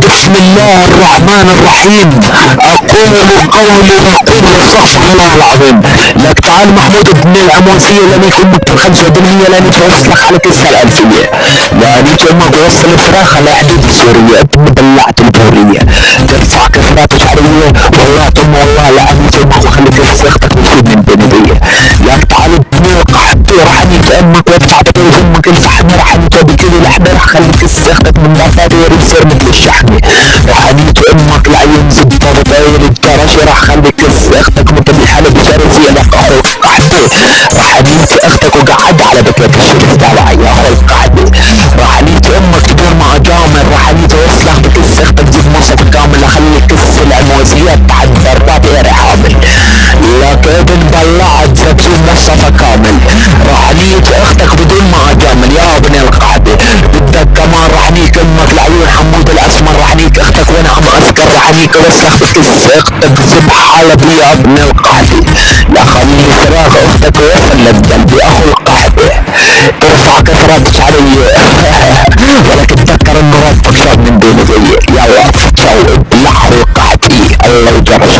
بسم الله الرحمن الرحيم. اقول قولي واقول واستغفر الله العظيم. لك تعال محمود ابن العموسية لاني يكون مكتب 5% لاني توصلك على كسر الالفية، لاني امك وصل الفراخ على حدود سوريا بلعت البورية ترفع كثرات شعرية والله ثم والله لاني امك وخلي كسر اختك بتفيد من بنبية. لك تعال ابن القحط رحميت امك وادفع بكيف امك الفحمة رحميت بكذا الاحمر خلي كسر اختك من ضفاتي يصير مثل الشحمة. رحميت امك العين زبطة بطايل الدرجة راح خلي كسر اختك مثل الحلب شرفية لك اخو القحطة. رحميت اختك وقعد على بكيت الشرف تبعي يا اخو القحطة. رحميت امك بدون ما اجامل رحميت وصلك بكسر اختك زي مصر كامل اخلي كسر العموسية تحت بربات ايري حامل. لكن بلعت زبزون مصطفى كامل. رحميت اختك بدون ما اجامل يا ابن القحطة. بدك كمان رحميك امك العيون حمود الاسمر رحميك اختك وانا عم اذكر رحميك وسخ بكس اختك زب حلبي يا ابن القحطة. يا خلي فراغ اختك وصل للقلب يا اخو القحطة. ترفع كثرات شعرية ولكن تذكر انه ربك شاب من دون زي يلا فتشو ابلع القحطي الله يجرش